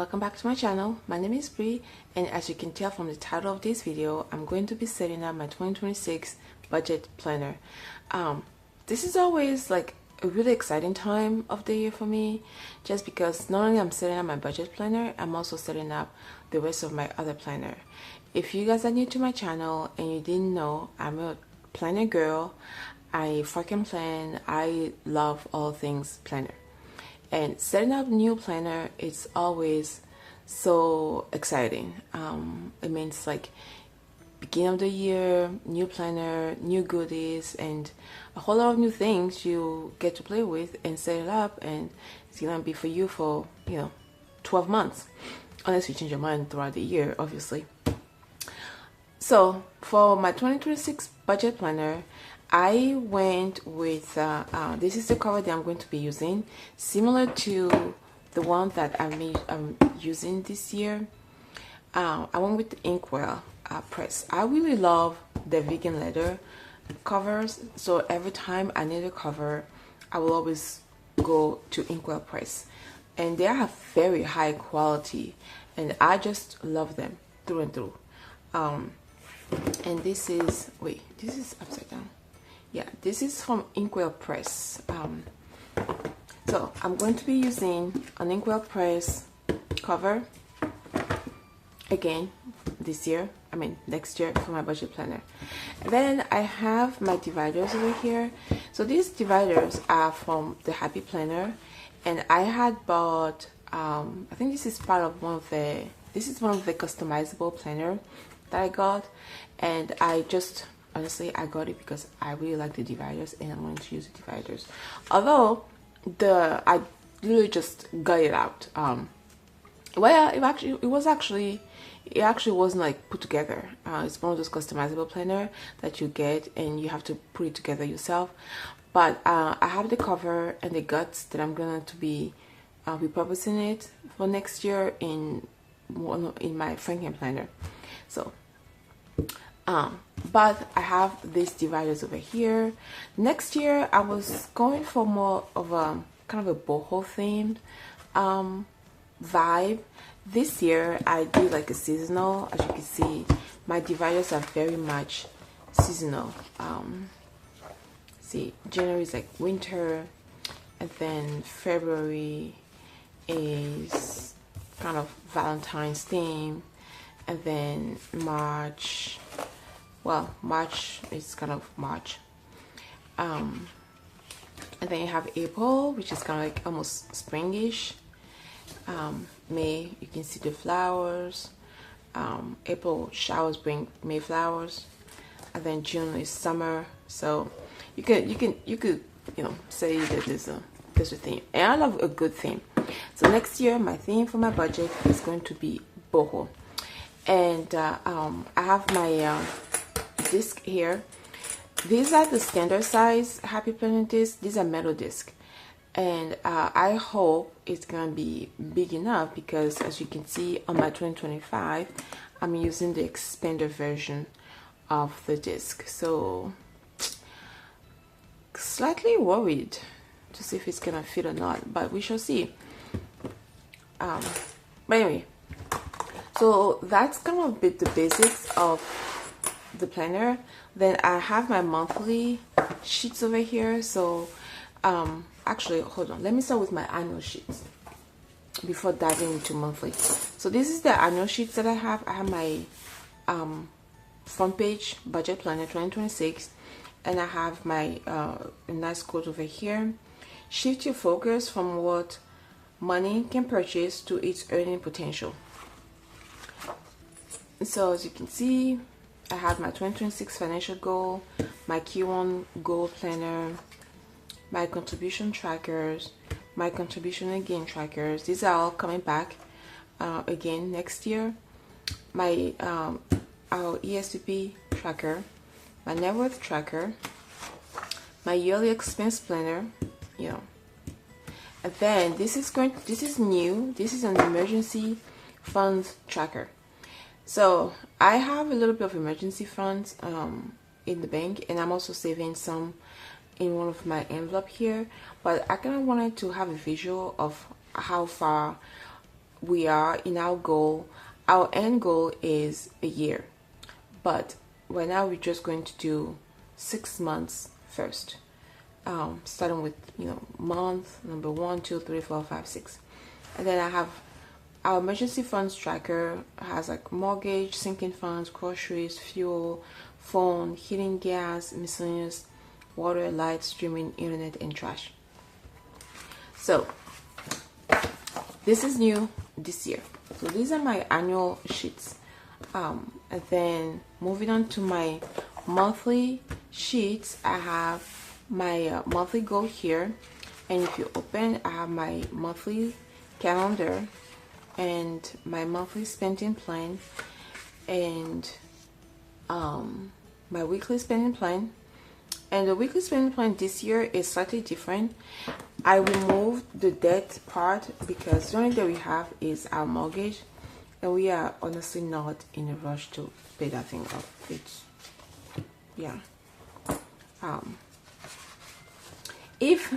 welcome back to my channel. My name is Brie, and as you can tell from the title of this video, I'm going to be setting up my 2026 budget planner. This is always like a really exciting time of the year for me, just because not only I'm setting up my budget planner, I'm also setting up the rest of my other planner. If you guys are new to my channel and you didn't know, I'm a planner girl. I fucking plan. I love all things planner. And setting up new planner is always so exciting. It means like beginning of the year, new planner, new goodies, and a whole lot of new things you get to play with and set it up, and it's gonna be for you for 12 months, unless you change your mind throughout the year, obviously. So for my 2026 budget planner, I went with this is the cover that I'm going to be using, similar to the one that I'm using this year. I went with the Inkwell press. I really love the vegan leather covers, so every time I need a cover, I will always go to Inkwell press, and they have very high quality, and I just love them through and through. And this is this is upside down. Yeah, this is from Inkwell Press. So I'm going to be using an Inkwell Press cover again this year, next year, for my budget planner. And then I have my dividers over here. So these dividers are from the Happy Planner, and I had bought I think this is part of one of the customizable planner that I got, and honestly, I got it because I really like the dividers and I'm going to use the dividers. Although I literally just got it out. Well, it actually wasn't like put together. It's one of those customizable planner that you get and you have to put it together yourself. But I have the cover and the guts that I'm going to be repurposing it for next year in my Franken planner. So but I have these dividers over here. Next year I was going for more of a kind of a boho themed vibe. This year I do like a seasonal. As you can see, my dividers are very much seasonal. See, January is like winter, and then February is kind of Valentine's theme, and then March is kind of March, and then you have April, which is kind of like almost springish. May, you can see the flowers. April showers bring May flowers, and then June is summer. So you could say that there's a theme, and I love a good theme. So next year my theme for my budget is going to be boho, and I have my disc here. These are the standard size Happy Planner discs. These are metal disc, and I hope it's gonna be big enough, because as you can see on my 2025, I'm using the expander version of the disc. So slightly worried to see if it's gonna fit or not, but we shall see. But anyway, so that's kind of a bit the basics of the planner. Then I have my monthly sheets over here. So actually, hold on, let me start with my annual sheets before diving into monthly. So this is the annual sheets that I have. I have my front page budget planner 2026, and I have my nice quote over here: shift your focus from what money can purchase to its earning potential. So as you can see, I have my 2026 financial goal, my Q1 goal planner, my contribution trackers, my contribution and gain trackers. These are all coming back again next year. My our ESPP tracker, my net worth tracker, my yearly expense planner, and then this is new. This is an emergency funds tracker. So I have a little bit of emergency funds in the bank, and I'm also saving some in one of my envelope here, but I kind of wanted to have a visual of how far we are in our goal. Our end goal is a year, but right now we're just going to do 6 months first, starting with month number 1, 2, 3, 4, 5, 6, and then I have our emergency funds tracker. Has like mortgage, sinking funds, groceries, fuel, phone, heating, gas, miscellaneous, water, light, streaming, internet, and trash. So this is new this year. So these are my annual sheets. And then moving on to my monthly sheets, I have my monthly goal here. And if you open, I have my monthly calendar and my monthly spending plan and my weekly spending plan. And the weekly spending plan this year is slightly different. I removed the debt part because the only debt we have is our mortgage, and we are honestly not in a rush to pay that thing off. It's, yeah. If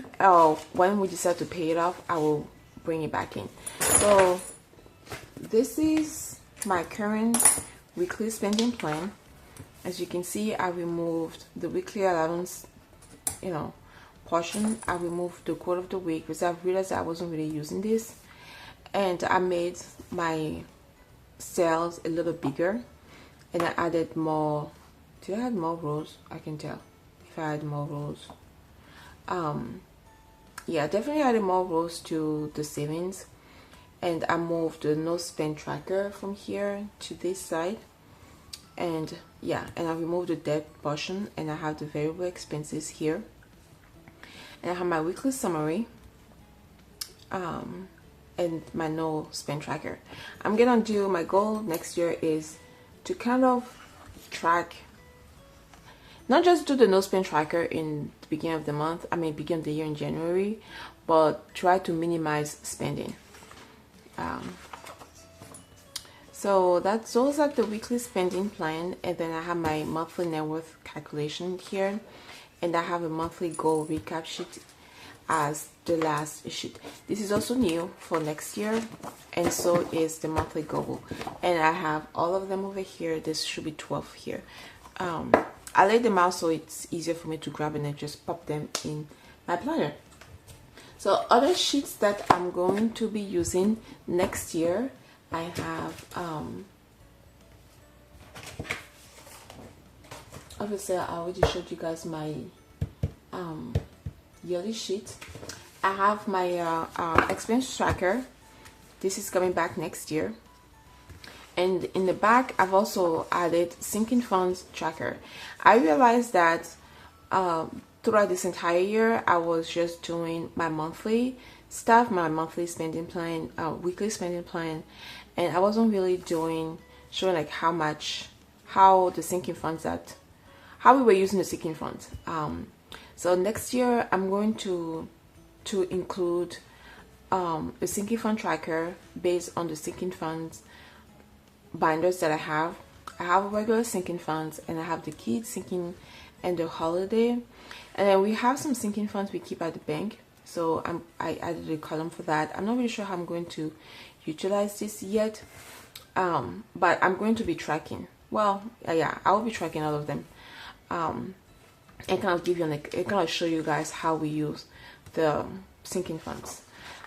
when we decide to pay it off, I will bring it back in. So this is my current weekly spending plan. As you can see, I removed the weekly allowance, portion. I removed the quote of the week because I realized I wasn't really using this, and I made my cells a little bigger, and I added more. Did I add more rows? I can tell if I add more rows. Yeah, definitely added more rows to the savings, and I moved the no spend tracker from here to this side. And yeah, and I removed the debt portion, and I have the variable expenses here, and I have my weekly summary and my no spend tracker. I'm gonna do, my goal next year is to kind of track, not just do the no spend tracker in the beginning of the month, beginning of the year in January, but try to minimize spending. So those are the weekly spending plan, and then I have my monthly net worth calculation here, and I have a monthly goal recap sheet as the last sheet. This is also new for next year, and so is the monthly goal, and I have all of them over here. This should be 12 here. I laid them out so it's easier for me to grab and then just pop them in my planner. So other sheets that I'm going to be using next year, I have obviously I already showed you guys my yearly sheet. I have my expense tracker. This is coming back next year, and in the back I've also added sinking funds tracker. I realized that throughout this entire year I was just doing my monthly stuff, my monthly spending plan, weekly spending plan, and I wasn't really showing like how the sinking funds, how we were using the sinking funds. So next year I'm going to include a sinking fund tracker based on the sinking funds binders that I have. I have regular sinking funds, and I have the kids sinking and the holiday, and then we have some sinking funds we keep at the bank. So I added a column for that. I'm not really sure how I'm going to utilize this yet, but I'm going to be tracking. Well, yeah, I will be tracking all of them, and kind of give you kind of show you guys how we use the sinking funds.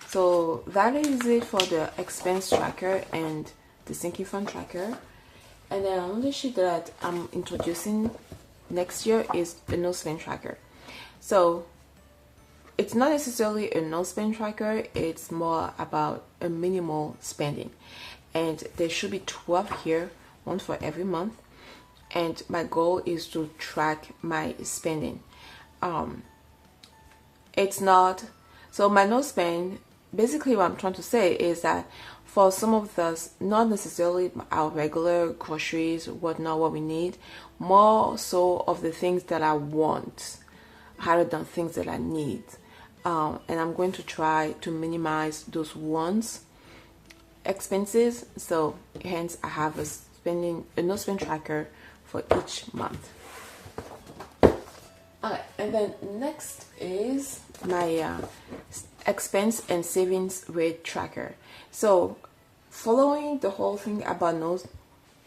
So that is it for the expense tracker and the sinking fund tracker. And then another sheet that I'm introducing next year is the no spend tracker. So it's not necessarily a no spend tracker, it's more about a minimal spending, and there should be 12 here, one for every month, and my goal is to track my spending. It's not, so my no spend, basically what I'm trying to say is that for some of us, not necessarily our regular groceries, whatnot, what we need, more so of the things that I want rather than things that I need. And I'm going to try to minimize those wants expenses. So hence I have a no spend tracker for each month. Alright, and then next is my expense and savings rate tracker. So following the whole thing about no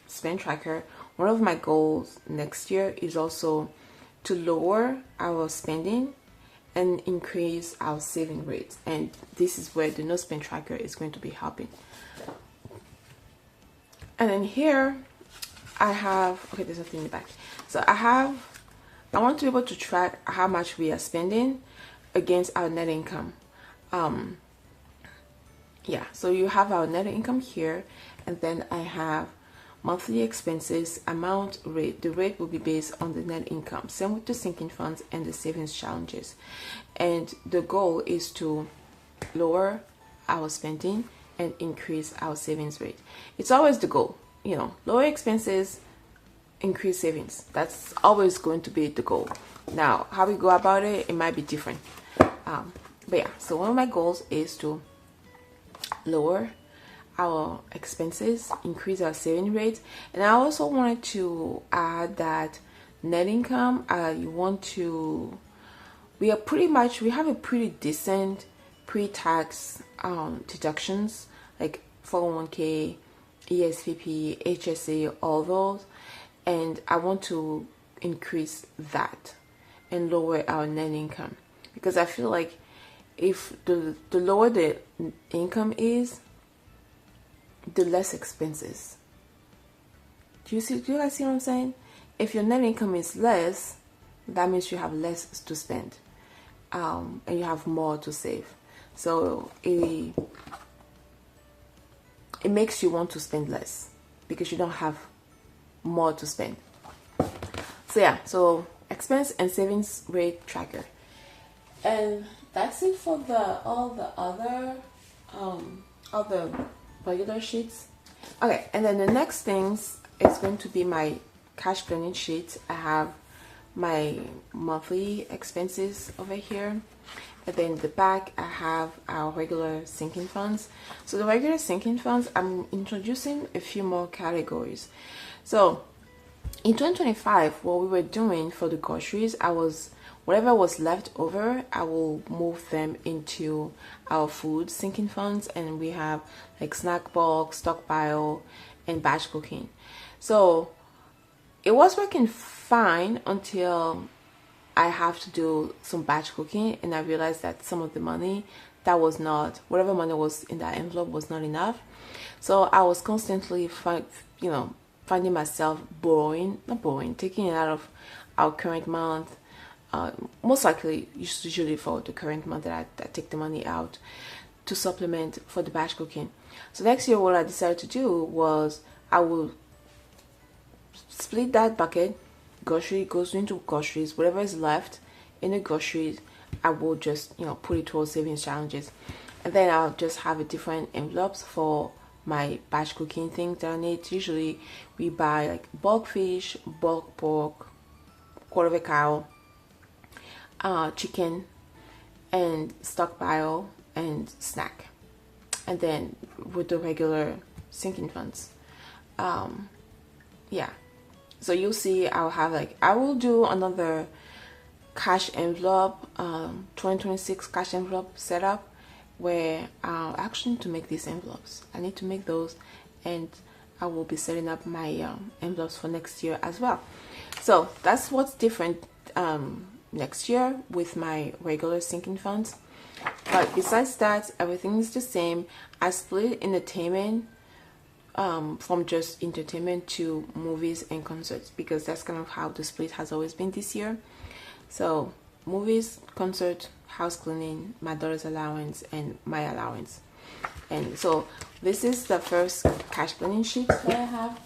spend tracker, one of my goals next year is also to lower our spending and increase our saving rates. And this is where the no spend tracker is going to be helping. And then here I have, okay, there's nothing in the back. So I want to be able to track how much we are spending against our net income. Yeah, so you have our net income here, and then I have monthly expenses, amount, rate. The rate will be based on the net income. Same with the sinking funds and the savings challenges. And the goal is to lower our spending and increase our savings rate. It's always the goal, you know, lower expenses, increase savings. That's always going to be the goal. Now, how we go about it, it might be different. But yeah, so one of my goals is to lower our expenses, increase our saving rate. And I also wanted to add that net income, we have a pretty decent pre-tax deductions like 401k, ESPP, HSA, all those. And I want to increase that and lower our net income, because I feel like if the lower the income is, the less expenses. Do you guys see what I'm saying? If your net income is less, that means you have less to spend, and you have more to save. So it makes you want to spend less because you don't have more to spend. So yeah, so expense and savings rate tracker, and that's it for all the regular sheets. Okay, and then the next things is going to be my cash planning sheet. I have my monthly expenses over here, and then the back I have our regular sinking funds. So the regular sinking funds, I'm introducing a few more categories. So in 2025, what we were doing for the groceries, whatever was left over, I will move them into our food sinking funds, and we have like snack box, stockpile, and batch cooking. So it was working fine until I have to do some batch cooking, and I realized that some of the money whatever money was in that envelope was not enough. So I was constantly finding myself taking it out of our current month. Most likely, usually for the current month that I take the money out to supplement for the batch cooking. So next year, what I decided to do was I will split that bucket. Grocery goes into groceries. Whatever is left in the groceries, I will just put it towards savings challenges, and then I'll just have a different envelopes for my batch cooking things that I need. Usually, we buy like bulk fish, bulk pork, quarter of a cow, chicken, and stockpile and snack, and then with the regular sinking funds. Yeah, so you'll see I will do another cash envelope, 2026 cash envelope setup, where I actually need to make these envelopes. I need to make those, and I will be setting up my envelopes for next year as well. So that's what's different next year with my regular sinking funds. But besides that, everything is the same. I split entertainment from just entertainment to movies and concerts, because that's kind of how the split has always been this year. So movies, concert, house cleaning, my daughter's allowance, and my allowance. And so this is the first cash planning sheet that I have.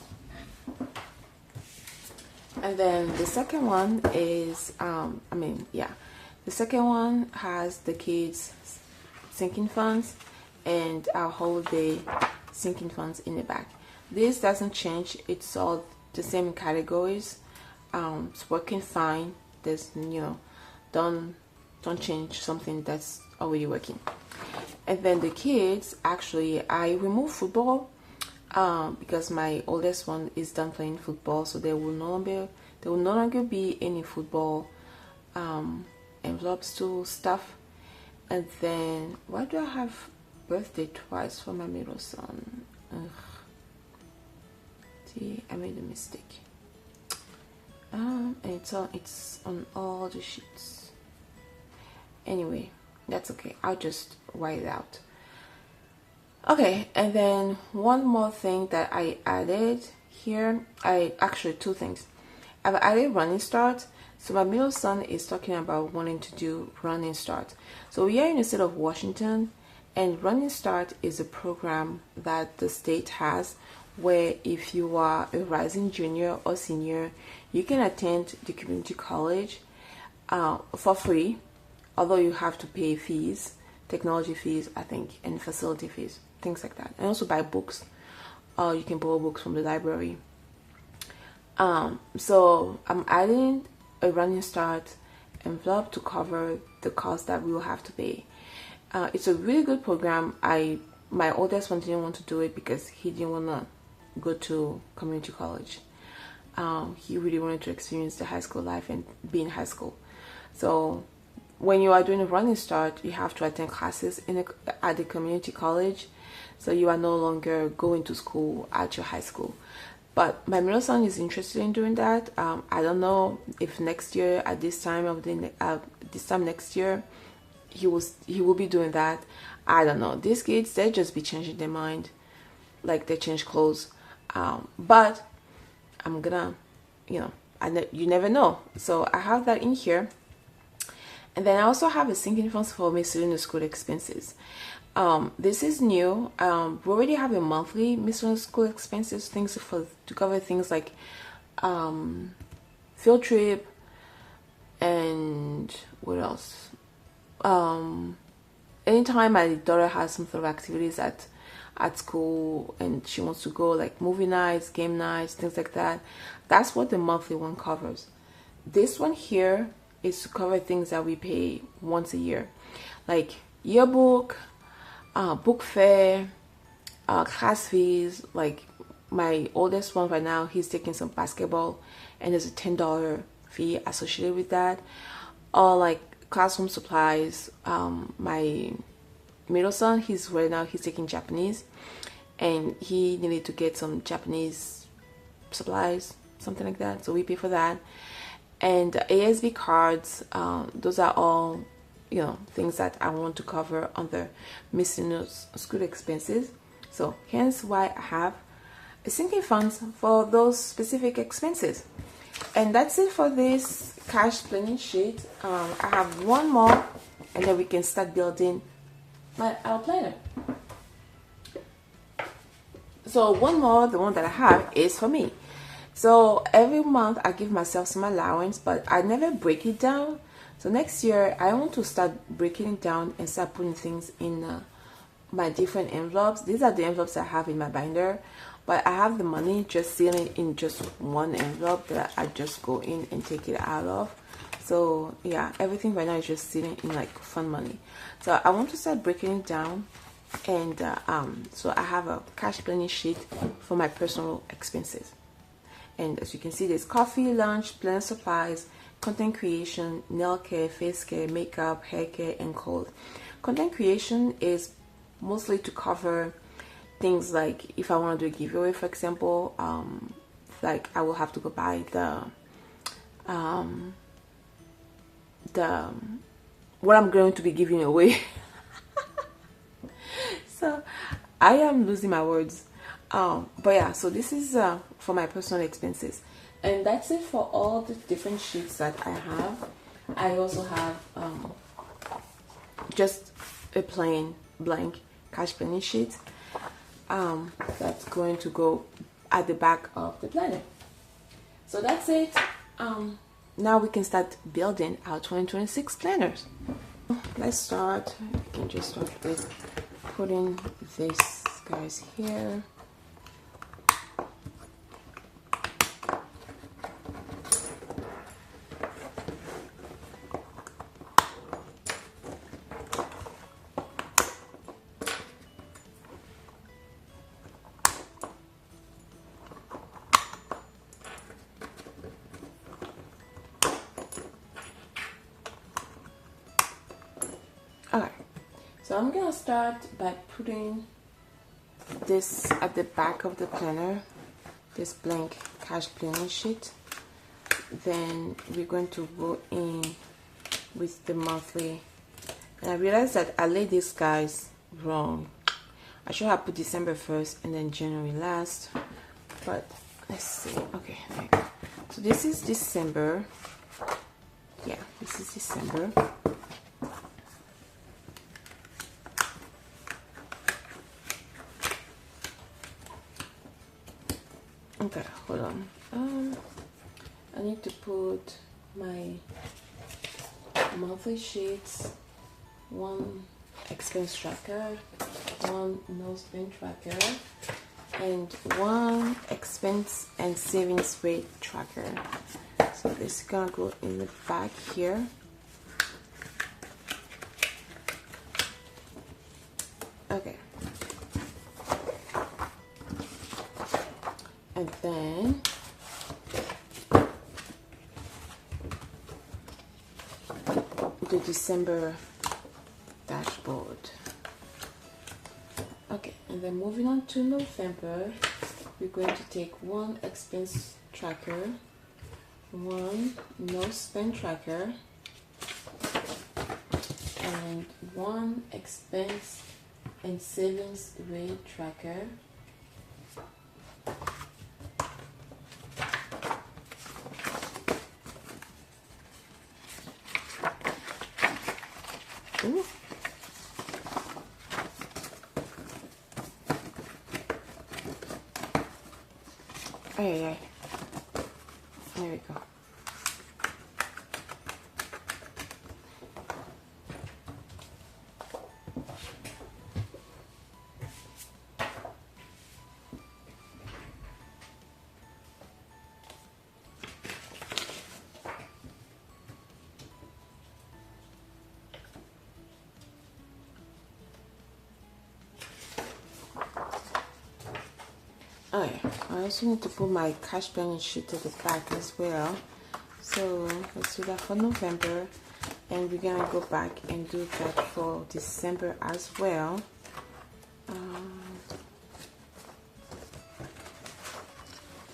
And then the second one is the second one has the kids sinking funds and our holiday sinking funds in the back. This doesn't change, it's all the same categories. It's working fine. There's don't change something that's already working. And then the kids, actually I removed football because my oldest one is done playing football, so there will no longer be any football envelopes to stuff. And then why do I have birthday twice for my middle son? Ugh. See, I made a mistake. And it's on all the sheets. Anyway, that's okay. I'll just write it out. Okay, and then one more thing that I added here, actually two things. I've added running start. So my middle son is talking about wanting to do running start. So we are in the state of Washington, and running start is a program that the state has where if you are a rising junior or senior, you can attend the community college for free, although you have to pay fees, technology fees, I think, and facility fees, things like that. And also buy books. You can borrow books from the library. So I'm adding a running start envelope to cover the cost that we will have to pay. It's a really good program. My oldest one didn't want to do it because he didn't want to go to community college. He really wanted to experience the high school life and be in high school. So when you are doing a running start, you have to attend classes at the community college. So you are no longer going to school at your high school. But my middle son is interested in doing that. I don't know if next year at this time next year he will be doing that. I don't know. These kids, they just be changing their mind, like they change clothes. But I'm gonna, you never know. So I have that in here, and then I also have a sinking funds for miscellaneous school expenses. This is new. We already have a monthly miscellaneous school expenses, things to cover things like field trip and what else. Anytime my daughter has some sort of activities at school and she wants to go, like movie nights, game nights, things like that, that's what the monthly one covers. This one here is to cover things that we pay once a year, like yearbook, book fair, class fees. Like my oldest one right now, he's taking some basketball and there's a $10 fee associated with that. Or like classroom supplies. My middle son, he's taking Japanese and he needed to get some Japanese supplies, something like that, so we pay for that. And ASB cards, those are all things that I want to cover under miscellaneous school expenses. So hence why I have a sinking funds for those specific expenses. And that's it for this cash planning sheet. I have one more and then we can start building our planner. So one more, the one that I have is for me. So every month I give myself some allowance, but I never break it down. So next year I want to start breaking it down and start putting things in my different envelopes. These are the envelopes I have in my binder, but I have the money just sitting in just one envelope that I just go in and take it out of. So yeah, everything right now is just sitting in like fun money. So I want to start breaking it down, and so I have a cash planning sheet for my personal expenses. And as you can see, there's coffee, lunch, planner supplies, content creation, nail care, face care, makeup, hair care, and clothes. Content creation is mostly to cover things like if I want to do a giveaway, for example, like I will have to go buy the what I'm going to be giving away. So I am losing my words. But yeah, so this is for my personal expenses, and that's it for all the different sheets that I have. I also have just a plain blank cash planning sheet that's going to go at the back of the planner. So that's it. Now we can start building our 2026 planners. Let's start. You can just start with putting this guys here. Okay, so I'm gonna start by putting this at the back of the planner, this blank cash planning sheet. Then we're going to go in with the monthly. And I realized that I laid these guys wrong. I should have put December 1st and then January last, but let's see. Okay, there you go. So this is December. Yeah, this is December. Okay, hold on. I need to put my monthly sheets, one expense tracker, one no spend tracker, and one expense and savings rate tracker. So this is gonna go in the back here. Okay. And then the December dashboard. Okay, and then moving on to November, we're going to take one expense tracker, one no spend tracker, and one expense and savings rate tracker. Ooh. Hey, there we go. Okay, I also need to put my cash planning sheet at the back as well. So let's do that for November, and we're gonna go back and do that for December as well.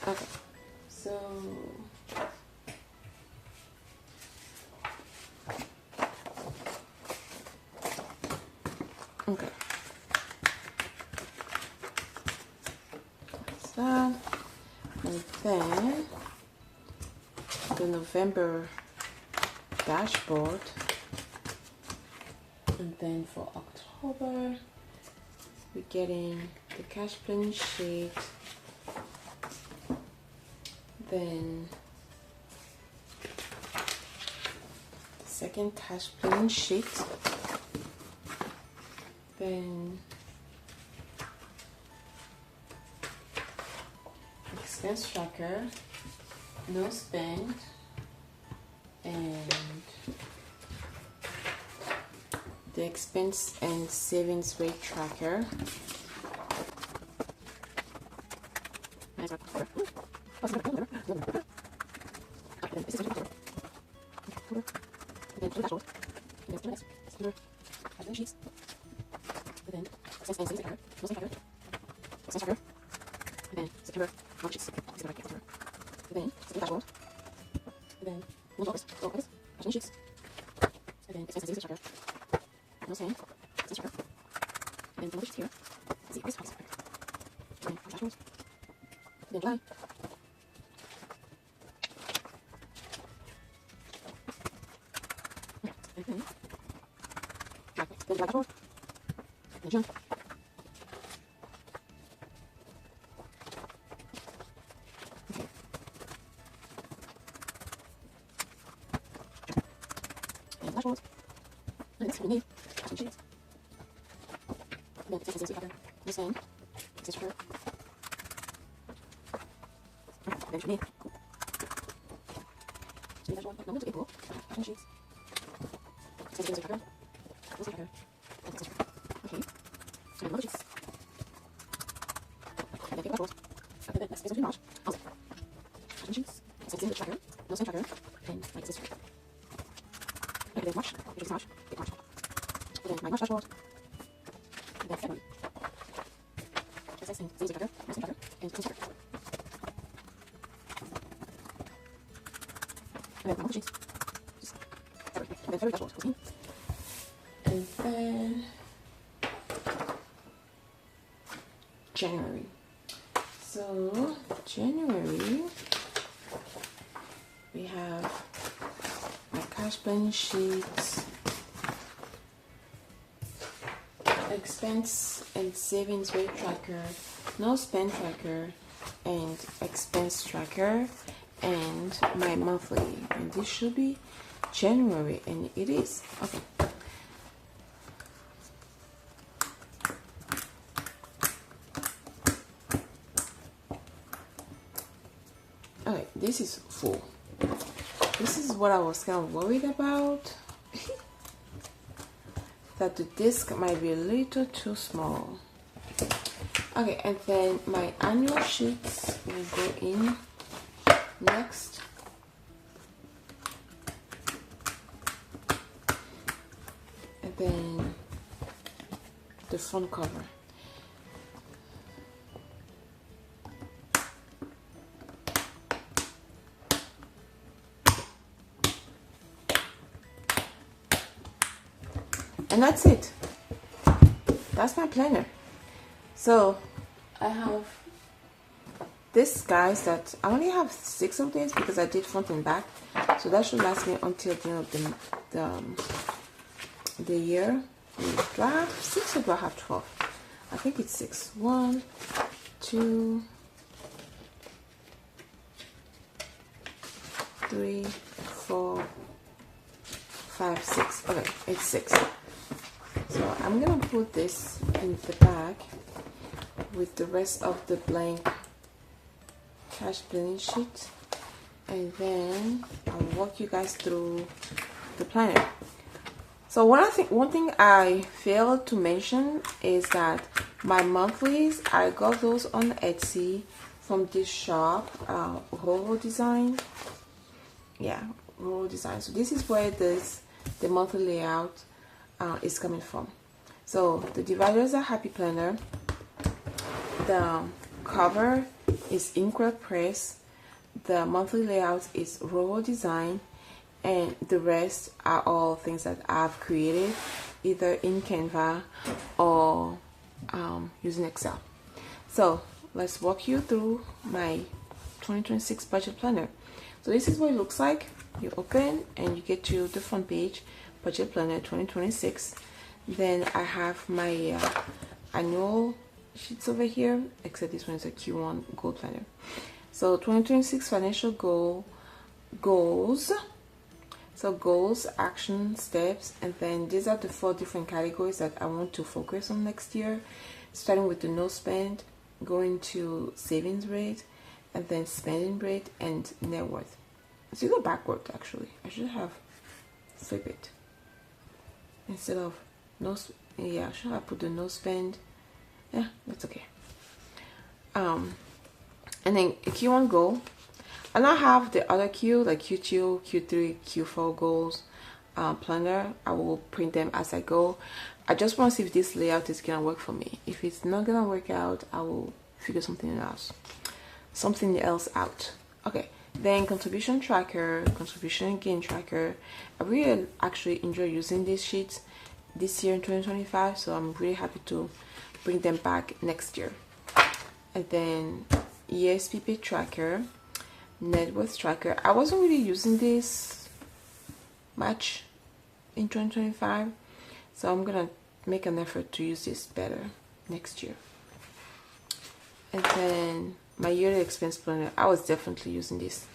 Okay, so okay. That, and then the November dashboard, and then for October we're getting the cash planning sheet, then the second cash planning sheet, then expense tracker, no spend, and the expense and savings rate tracker. Dashboard. And next we need cash sheets. Then it's a cover. The same. It's a then you need dashboard. Number to equal cash sheets. It's a cover. This cover. And it's a okay. And number sheets. And then take dashboard. Okay, then next is March. Also. Cash sheets. It's a tracker. No same tracker. And like this. Okay, then March, which is March, take March. And then my March dashboard. And then February. And then January. So January, we have my cash planning sheets, expense and savings rate tracker, no spend tracker, and expense tracker, and my monthly. And this should be January, and it is. Okay. Okay, this is full. This is what I was kind of worried about. That the disc might be a little too small. Okay, and then my annual sheets will go in next. And then the front cover. And that's it. That's my planner. So I have this, guys, that I only have 6 of these because I did front and back, so that should last me until the end of the year. Do I have 6 or do I have 12? I think it's 6. 1, 2, 3, 4, 5, 6. Okay, it's 6. So I'm gonna put this in the bag with the rest of the blank cash planning sheet, and then I'll walk you guys through the planner. So one thing I failed to mention is that my monthlies, I got those on Etsy from this shop, Roro Design. Yeah, Roro Design. So this is where the monthly layout is coming from. So the dividers are Happy Planner. The cover is Inkwell Press. The monthly layout is Roro Design, and the rest are all things that I've created either in Canva or using Excel. So let's walk you through my 2026 budget planner. So this is what it looks like. You open and you get to the front page, budget planner 2026. Then I have my annual sheets over here, except this one is a Q1 goal planner. So 2026 financial goals. So goals, action, steps, and then these are the 4 different categories that I want to focus on next year, starting with the no spend, going to savings rate, and then spending rate and net worth. It's either backward, actually. I should have flip it instead of no. Yeah, I should have put the no spend. Yeah, that's okay. And then a Q1 goal. And I have the other Q, like Q2, Q3, Q4 goals planner. I will print them as I go. I just want to see if this layout is gonna work for me. If it's not gonna work out, I will figure something else out. Okay, then contribution tracker, contribution and gain tracker. I really actually enjoy using these sheets this year in 2025, so I'm really happy to bring them back next year. And then ESPP tracker, net worth tracker. I wasn't really using this much in 2025, so I'm gonna make an effort to use this better next year. And then my yearly expense planner, I was definitely using this,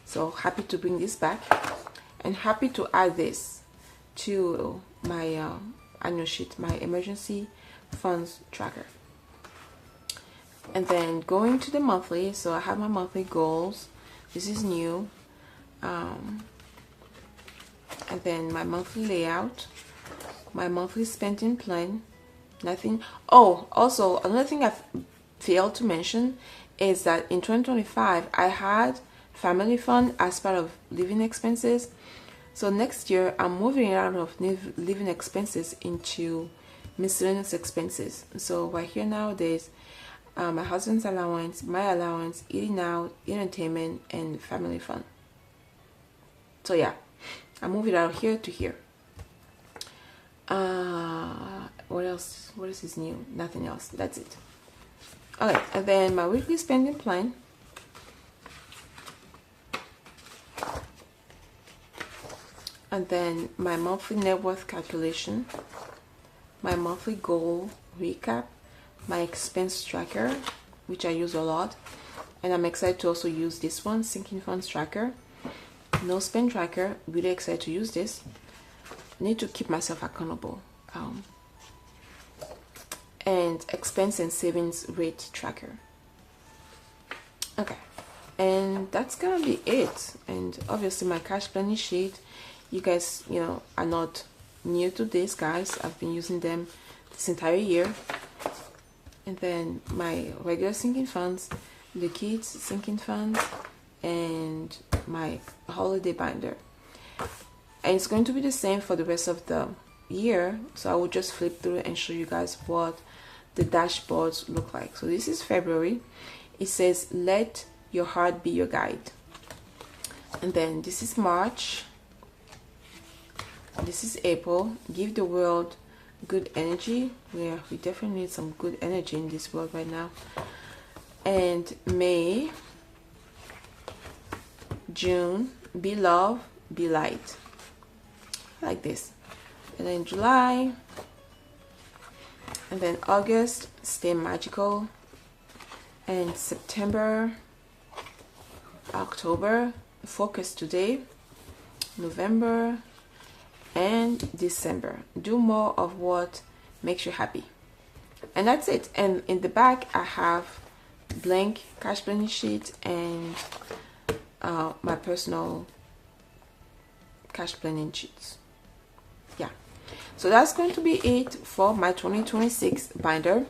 so happy to bring this back and happy to add this to my annual sheet, my emergency funds tracker. And then going to the monthly, so I have my monthly goals. This is new. And then my monthly layout, my monthly spending plan, nothing. Oh, also another thing I've failed to mention is that in 2025 I had family fund as part of living expenses. So next year I'm moving out of living expenses into miscellaneous expenses. So right here nowadays my husband's allowance, my allowance, eating out, entertainment, and family fun. So yeah, I move it out here to here. What else? What is new? Nothing else. That's it. Okay, and then my weekly spending plan. And then my monthly net worth calculation, my monthly goal recap, my expense tracker, which I use a lot, and I'm excited to also use this one, sinking funds tracker, no spend tracker. Really excited to use this. I need to keep myself accountable. And expense and savings rate tracker. Okay, and that's gonna be it. And obviously my cash planning sheet. You guys, are not new to this, guys. I've been using them this entire year. And then my regular sinking funds, the kids sinking funds, and my holiday binder. And it's going to be the same for the rest of the year. So I will just flip through and show you guys what the dashboards look like. So this is February. It says, let your heart be your guide. And then this is March. This is April. Give the world good energy. We definitely need some good energy in this world right now. And May, June, be love, be light. Like this. And then July. And then August, stay magical. And September, October, focus today. November, and December, do more of what makes you happy. And that's it. And in the back I have blank cash planning sheet and my personal cash planning sheets. Yeah, so that's going to be it for my 2026 binder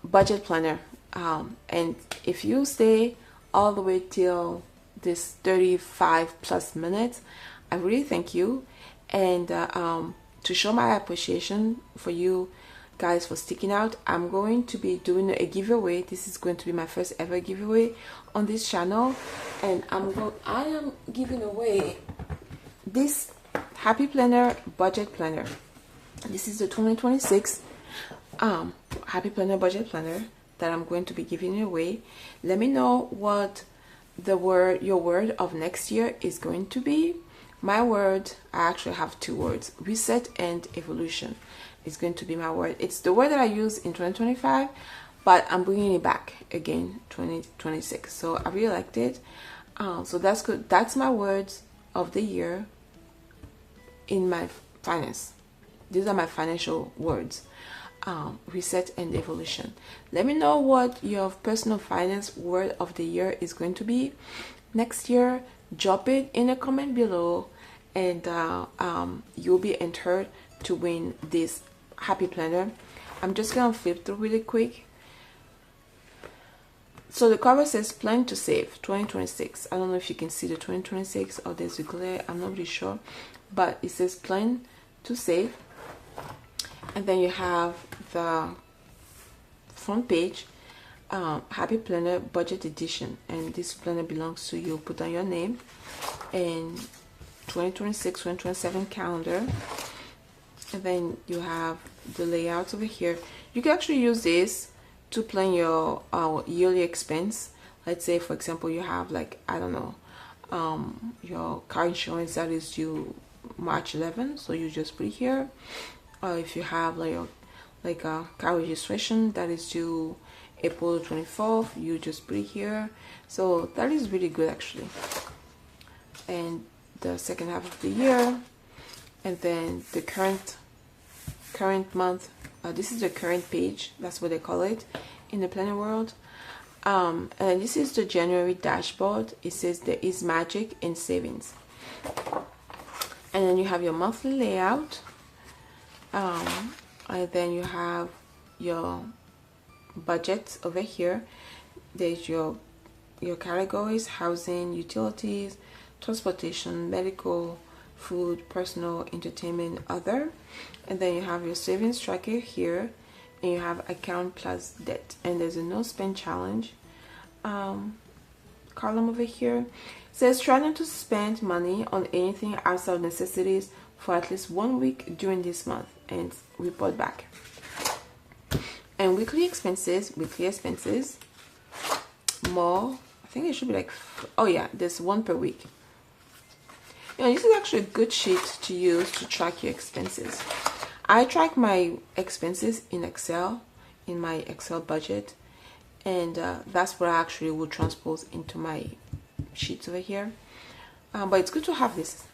budget planner. And if you stay all the way till this 35 plus minutes, I really thank you. And to show my appreciation for you guys for sticking out, I'm going to be doing a giveaway. This is going to be my first ever giveaway on this channel, and I am giving away this Happy Planner budget planner. This is the 2026 Happy Planner budget planner that I'm going to be giving away. Let me know what your word of next year is going to be. My word, I actually have two words: reset and evolution is going to be my word. It's the word that I used in 2025, but I'm bringing it back again 2026. So I really liked it. So that's good. That's my words of the year in my finance. These are my financial words. Reset and evolution. Let me know what your personal finance word of the year is going to be next year. Drop it in a comment below, and you'll be entered to win this Happy Planner. I'm just gonna flip through really quick. So the cover says plan to save 2026. I don't know if you can see the 2026 or there's a glare, I'm not really sure, but it says plan to save. And then you have the front page, Happy Planner budget edition, and this planner belongs to you. Put on your name and 2026 2027 calendar. And then you have the layouts over here. You can actually use this to plan your yearly expense. Let's say, for example, you have, like, I don't know, your car insurance that is due March 11, so you just put it here. Or if you have like a car registration that is due April 24th, you just put it here. So that is really good, actually. And the second half of the year, and then the current month. This is the current page, that's what they call it in the planner world. And this is the January dashboard. It says there is magic in savings. And then you have your monthly layout. And then you have your budget over here. There's your categories: housing, utilities, transportation, medical, food, personal, entertainment, other. And then you have your savings tracker here, and you have account plus debt, and there's a no spend challenge column over here. It says try not to spend money on anything outside of necessities for at least 1 week during this month and report back. And weekly expenses, more, I think it should be like, oh yeah, there's one per week. You know, this is actually a good sheet to use to track your expenses. I track my expenses in Excel, in my Excel budget, and that's what I actually will transpose into my sheets over here. But it's good to have this.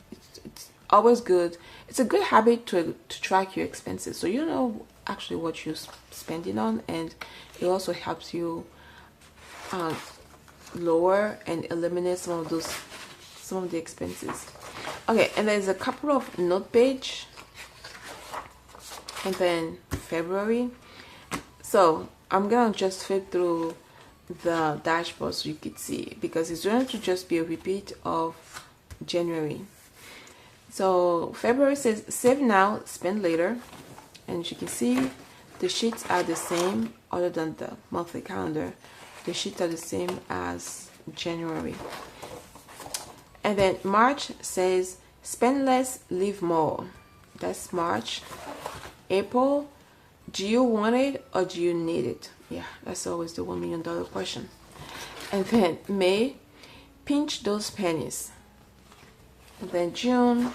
It's always good. It's a good habit to track your expenses, so you know actually what you're spending on, and it also helps you lower and eliminate some of the expenses. Okay, and there's a couple of note page, and then February. So I'm gonna just flip through the dashboard so you could see, because it's going to just be a repeat of January. So February says save now, spend later, and as you can see, the sheets are the same other than the monthly calendar. The sheets are the same as January. And then March says spend less, live more. That's March. April, do you want it or do you need it? Yeah, that's always the $1 million question. And then May, pinch those pennies. And then June,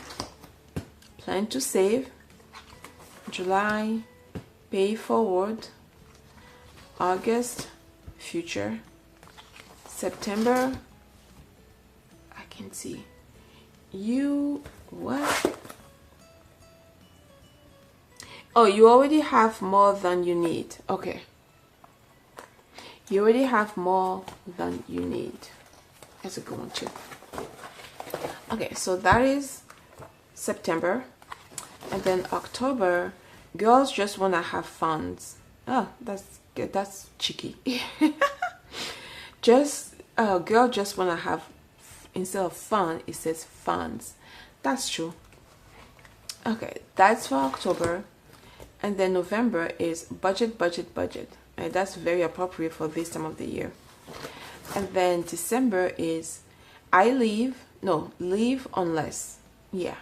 plan to save. July, pay forward. August, future. September, I can see you, what? Oh, you already have more than you need. Okay, you already have more than you need. That's a good one too. Okay, so that is September. And then October, girls just want to have funds. Oh, that's good. That's cheeky. Girl just want to have, instead of fun, it says funds. That's true. Okay, that's for October. And then November is budget, budget, budget. And that's very appropriate for this time of the year. And then December is leave unless. Yeah.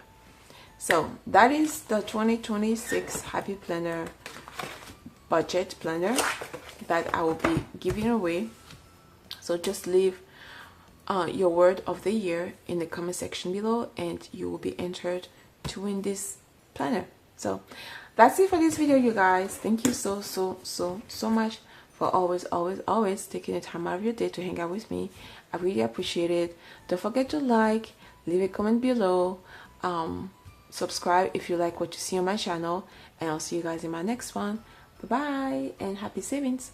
So that is the 2026 Happy Planner budget planner that I will be giving away. So just leave your word of the year in the comment section below, and you will be entered to win this planner. So that's it for this video, you guys. Thank you so much for always taking the time out of your day to hang out with me. I really appreciate it. Don't forget to like, leave a comment below, subscribe if you like what you see on my channel, and I'll see you guys in my next one. Bye bye and happy savings.